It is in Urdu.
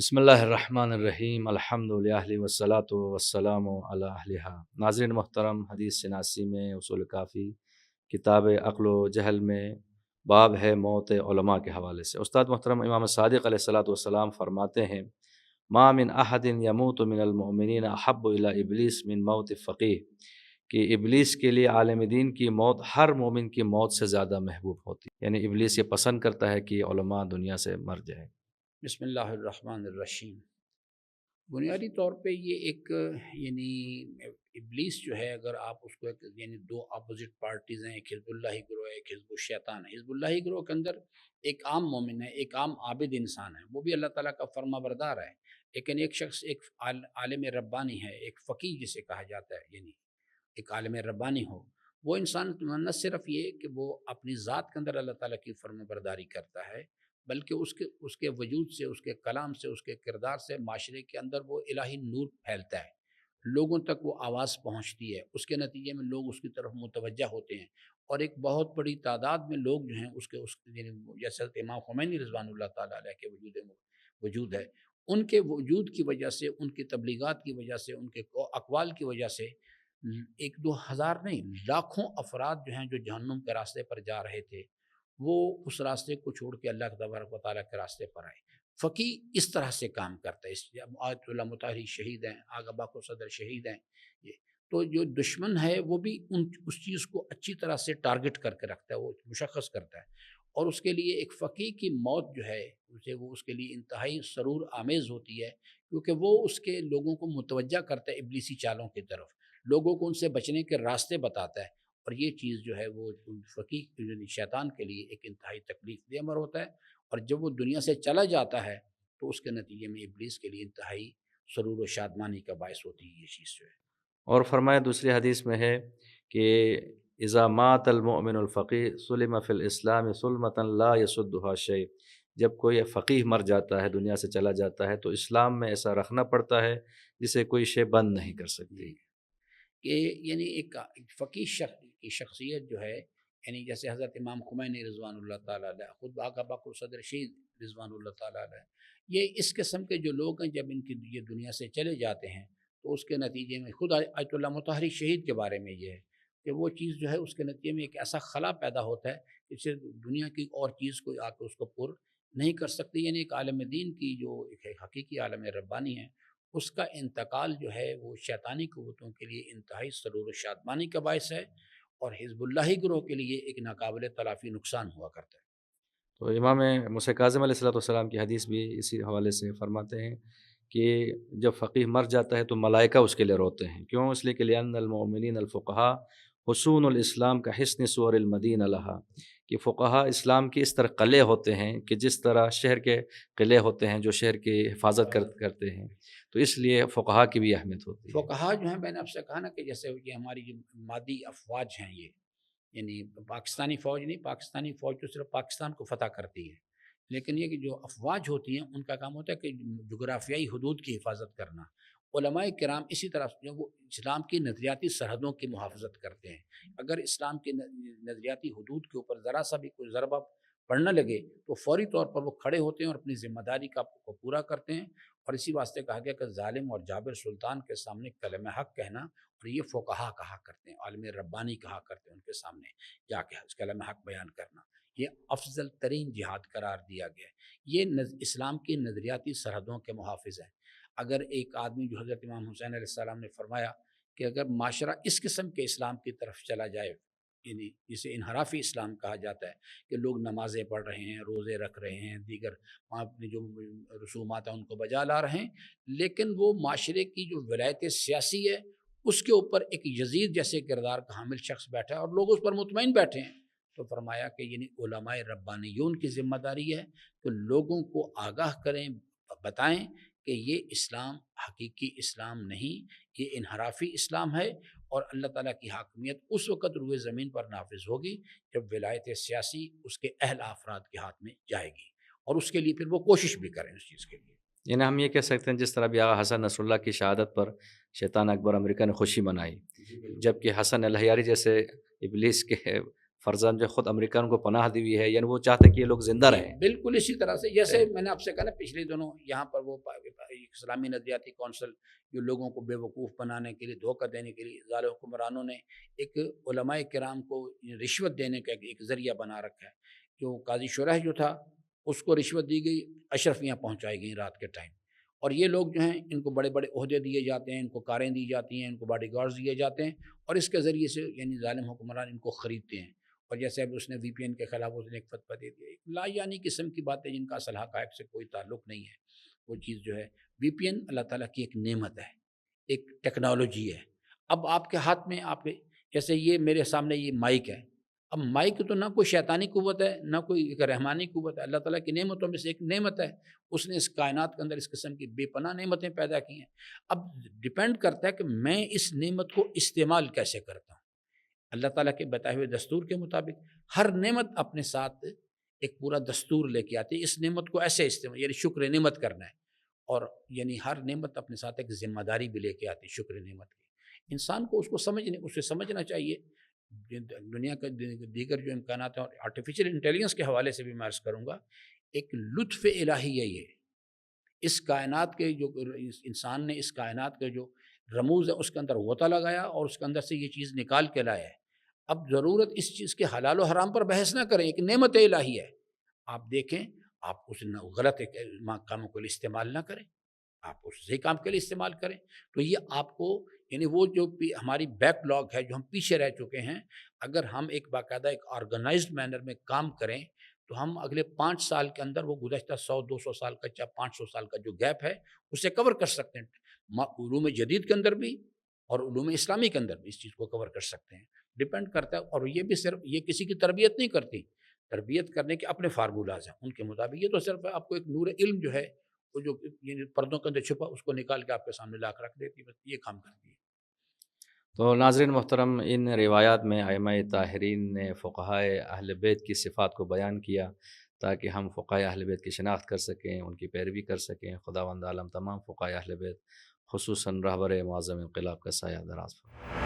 بسم اللہ الرحمن الرحیم الحمد للہ والصلاۃ والسلام علی اہلہا۔ ناظرین محترم، حدیث شناسی میں اصول کافی کتاب عقل و جہل میں باب ہے موت علماء کے حوالے سے۔ استاد محترم امام صادق علیہ الصلاۃ والسلام فرماتے ہیں ما من احد یموت من المؤمنین احب الی ابلیس من موت فقیہ، کہ ابلیس کے لیے عالم دین کی موت ہر مومن کی موت سے زیادہ محبوب ہوتی ہے، یعنی ابلیس یہ پسند کرتا ہے کہ علماء دنیا سے مر جائیں۔ بسم اللہ الرحمن الرحیم۔ بنیادی طور پہ یہ ایک یعنی ابلیس جو ہے، اگر آپ اس کو یعنی دو اپوزٹ پارٹیز ہیں، ایک حزب اللہ گروہ ہے، ایک حزب الشیطان ہے۔ حزب اللہ گروہ کے اندر ایک عام مومن ہے، ایک عام عابد انسان ہے، وہ بھی اللہ تعالیٰ کا فرما بردار ہے، لیکن ایک شخص ایک عالم ربانی ہے، ایک فقیہ جسے کہا جاتا ہے، یعنی ایک عالم ربانی ہو، وہ انسان نہ صرف یہ کہ وہ اپنی ذات کے اندر اللہ تعالیٰ کی فرما برداری کرتا ہے، بلکہ اس کے وجود سے، اس کے کلام سے، اس کے کردار سے معاشرے کے اندر وہ الہی نور پھیلتا ہے، لوگوں تک وہ آواز پہنچتی ہے، اس کے نتیجے میں لوگ اس کی طرف متوجہ ہوتے ہیں، اور ایک بہت بڑی تعداد میں لوگ جو ہیں یعنی جیسے حضرت امام خمینی رضوان اللہ تعالیٰ علیہ کے وجود ہے، ان کے وجود کی وجہ سے، ان کی تبلیغات کی وجہ سے، ان کے اقوال کی وجہ سے ایک دو ہزار نہیں، لاکھوں افراد جو ہیں جو جہنم کے راستے پر جا رہے تھے، وہ اس راستے کو چھوڑ کے اللہ تبارک و تعالیٰ کے راستے پر آئے۔ فقی اس طرح سے کام کرتا ہے، اس آیت اللہ مطہری شہید ہیں، آغا باکر صدر شہید ہیں، یہ تو جو دشمن ہے وہ بھی اس چیز کو اچھی طرح سے ٹارگٹ کر کے رکھتا ہے، وہ مشخص کرتا ہے، اور اس کے لیے ایک فقی کی موت جو ہے وہ اس کے لیے انتہائی سرور آمیز ہوتی ہے، کیونکہ وہ اس کے لوگوں کو متوجہ کرتا ہے ابلیسی چالوں کی طرف، لوگوں کو ان سے بچنے کے راستے بتاتا ہے، اور یہ چیز جو ہے وہ فقیہ یعنی شیطان کے لیے ایک انتہائی تکلیف دہ امر ہوتا ہے، اور جب وہ دنیا سے چلا جاتا ہے تو اس کے نتیجے میں ابلیس کے لیے انتہائی سرور و شادمانی کا باعث ہوتی ہے یہ چیز جو ہے۔ اور فرمایا دوسری حدیث میں ہے کہ اذا مات المؤمن الفقیہ سلم فی الاسلام سلمۃ لا یسدها شیء، جب کوئی فقیہ مر جاتا ہے، دنیا سے چلا جاتا ہے، تو اسلام میں ایسا رکھنا پڑتا ہے جسے کوئی شے بند نہیں کر سکتی۔ کہ یعنی ایک فقیہ شخص کی شخصیت جو ہے، یعنی جیسے حضرت امام خمینی رضوان اللہ تعالیٰ علیہ، خود آقا باکر صدر شہید رضوان اللہ تعالیٰ علیہ، یہ اس قسم کے جو لوگ ہیں جب ان کی یہ دنیا سے چلے جاتے ہیں تو اس کے نتیجے میں خود آیت اللہ مطہری شہید کے بارے میں یہ ہے کہ وہ چیز جو ہے اس کے نتیجے میں ایک ایسا خلا پیدا ہوتا ہے کہ اسے دنیا کی اور چیز کوئی آ کے اس کو پر نہیں کر سکتی، یعنی ایک عالم دین کی جو ایک حقیقی عالم ربانی ہے، اس کا انتقال جو ہے وہ شیطانی قوتوں کے لیے انتہائی سرور و شادمانی کا باعث ہے، اور حزب اللہ گروہ کے لیے ایک ناقابل تلافی نقصان ہوا کرتا ہے۔ تو امام موسیٰ کاظم علیہ الصلوۃ والسلام کی حدیث بھی اسی حوالے سے فرماتے ہیں کہ جب فقیہ مر جاتا ہے تو ملائکہ اس کے لیے روتے ہیں، کیوں؟ اس لیے کہ لأن المؤمنین الفقہاء حصون الاسلام کا حصن سور المدینہ لہا، کہ فقہاء اسلام کے اس طرح قلعے ہوتے ہیں کہ جس طرح شہر کے قلعے ہوتے ہیں جو شہر کی حفاظت کرتے ہیں، تو اس لیے فقہاء کی بھی اہمیت ہوتی ہے۔ فقہا جو ہیں، میں نے آپ سے کہا نا کہ جیسے یہ ہماری جو مادی افواج ہیں، یہ یعنی پاکستانی فوج نہیں، پاکستانی فوج تو صرف پاکستان کو فتح کرتی ہے، لیکن یہ کہ جو افواج ہوتی ہیں ان کا کام ہوتا ہے کہ جغرافیائی حدود کی حفاظت کرنا۔ علماء کرام اسی طرح جو وہ اسلام کی نظریاتی سرحدوں کی محافظت کرتے ہیں، اگر اسلام کی نظریاتی حدود کے اوپر ذرا سا بھی کوئی ضربہ پڑنے لگے تو فوری طور پر وہ کھڑے ہوتے ہیں اور اپنی ذمہ داری کو پورا کرتے ہیں، اور اسی واسطے کہا گیا کہ ظالم اور جابر سلطان کے سامنے کلمہ حق کہنا، اور یہ فقہا کہا کرتے ہیں، عالم ربانی کہا کرتے ہیں، ان کے سامنے جا کے کلمہ حق بیان کرنا، یہ افضل ترین جہاد قرار دیا گیا ہے۔ یہ اسلام کی نظریاتی سرحدوں کے محافظ ہیں۔ اگر ایک آدمی، جو حضرت امام حسین علیہ السلام نے فرمایا کہ اگر معاشرہ اس قسم کے اسلام کی طرف چلا جائے، یعنی جسے انحرافی اسلام کہا جاتا ہے، کہ لوگ نمازیں پڑھ رہے ہیں، روزے رکھ رہے ہیں، دیگر اپنی جو رسومات ہیں ان کو بجا لا رہے ہیں، لیکن وہ معاشرے کی جو ولایت سیاسی ہے اس کے اوپر ایک یزید جیسے کردار کا حامل شخص بیٹھا ہے اور لوگ اس پر مطمئن بیٹھے ہیں، تو فرمایا کہ یعنی علماء ربانیون کی ذمہ داری ہے کہ لوگوں کو آگاہ کریں، بتائیں کہ یہ اسلام حقیقی اسلام نہیں، یہ انحرافی اسلام ہے، اور اللہ تعالیٰ کی حاکمیت اس وقت روئے زمین پر نافذ ہوگی جب ولایت سیاسی اس کے اہل افراد کے ہاتھ میں جائے گی، اور اس کے لیے پھر وہ کوشش بھی کریں اس چیز کے لیے۔ یعنی ہم یہ کہہ سکتے ہیں جس طرح بھی آغا حسن نصر اللہ کی شہادت پر شیطان اکبر امریکہ نے خوشی منائی، جبکہ حسن الحیاری جیسے ابلیس کے فرزند جو خود امریکہ ان کو پناہ دی ہوئی ہے، یعنی وہ چاہتے ہیں کہ یہ لوگ زندہ رہیں۔ بالکل اسی طرح سے جیسے میں نے آپ سے کہا نا پچھلے دنوں یہاں پر وہ اسلامی نظریاتی کونسل جو لوگوں کو بے وقوف بنانے کے لیے، دھوکہ دینے کے لیے ظالم حکمرانوں نے ایک علماء کرام کو رشوت دینے کا ایک ذریعہ بنا رکھا ہے۔ جو قاضی شرح جو تھا اس کو رشوت دی گئی، اشرفیاں پہنچائی گئیں رات کے ٹائم، اور یہ لوگ جو ہیں ان کو بڑے بڑے عہدے دیے جاتے ہیں، ان کو کاریں دی جاتی ہیں، ان کو باڈی گارڈز دیے جاتے ہیں، اور اس کے ذریعے سے یعنی ظالم حکمران ان کو خریدتے ہیں۔ اور جیسے اب اس نے وی پی این کے خلاف اس نے ایک فتویٰ دے دیا، ایک لا یعنی قسم کی باتیں جن کا اصل حقائق سے کوئی تعلق نہیں ہے۔ وہ چیز جو ہے وی پی این اللہ تعالیٰ کی ایک نعمت ہے، ایک ٹیکنالوجی ہے۔ اب آپ کے ہاتھ میں آپ کے جیسے یہ میرے سامنے یہ مائک ہے، اب مائک تو نہ کوئی شیطانی قوت ہے نہ کوئی ایک رحمانی قوت ہے، اللہ تعالیٰ کی نعمتوں میں سے ایک نعمت ہے۔ اس نے اس کائنات کے اندر اس قسم کی بے پناہ نعمتیں پیدا کی ہیں۔ اب ڈیپینڈ کرتا ہے کہ میں اس نعمت کو استعمال کیسے کرتا ہوں۔ اللہ تعالیٰ کے بتائے ہوئے دستور کے مطابق ہر نعمت اپنے ساتھ ایک پورا دستور لے کے آتی ہے، اس نعمت کو ایسے استعمال یعنی شکر نعمت کرنا ہے، اور یعنی ہر نعمت اپنے ساتھ ایک ذمہ داری بھی لے کے آتی ہے شکر نعمت کی۔ انسان کو اس کو اسے سمجھنا چاہیے۔ دنیا کا دیگر جو امکانات ہیں، اور آرٹیفیشل انٹیلیجنس کے حوالے سے بھی میں عرض کروں گا، ایک لطف الہی ہے یہ۔ اس کائنات کے جو انسان نے اس کائنات کے جو رموز ہے اس کے اندر غوطہ لگایا اور اس کے اندر سے یہ چیز نکال کے لایا ہے۔ اب ضرورت اس چیز کے حلال و حرام پر بحث نہ کریں، ایک نعمت الہی ہے، آپ دیکھیں، آپ اس غلط کاموں کے لیے استعمال نہ کریں، آپ اس صحیح کام کے لیے استعمال کریں۔ تو یہ آپ کو یعنی وہ جو ہماری بیک لاگ ہے، جو ہم پیچھے رہ چکے ہیں، اگر ہم ایک باقاعدہ ایک آرگنائزڈ مینر میں کام کریں تو ہم اگلے 5 سال کے اندر وہ گزشتہ 100-200 سال کا یا 500 سال کا جو گیپ ہے اسے کور کر سکتے ہیں۔ علوم جدید کے اندر بھی اور علوم اسلامی کے اندر بھی اس چیز کو کور کر سکتے ہیں۔ ڈیپینڈ کرتا ہے، اور یہ بھی صرف یہ کسی کی تربیت نہیں کرتی، تربیت کرنے کے اپنے فارمولاز ہیں ان کے مطابق۔ یہ تو صرف آپ کو ایک نور علم جو ہے وہ جو یہ پردوں کے اندر چھپا اس کو نکال کے آپ کے سامنے لا کر رکھ دیتی ہے، بس یہ کام کرتی ہے۔ تو ناظرین محترم، ان روایات میں ائمہ طاہرین نے فقہائے اہل بیت کی صفات کو بیان کیا تاکہ ہم فقہائے اہل بیت کی شناخت کر سکیں، ان کی پیروی کر سکیں۔ خداوند عالم تمام فقہائے اہل بیت خصوصاً رہبر معظم انقلاب کا سایہ دراز فرمائے۔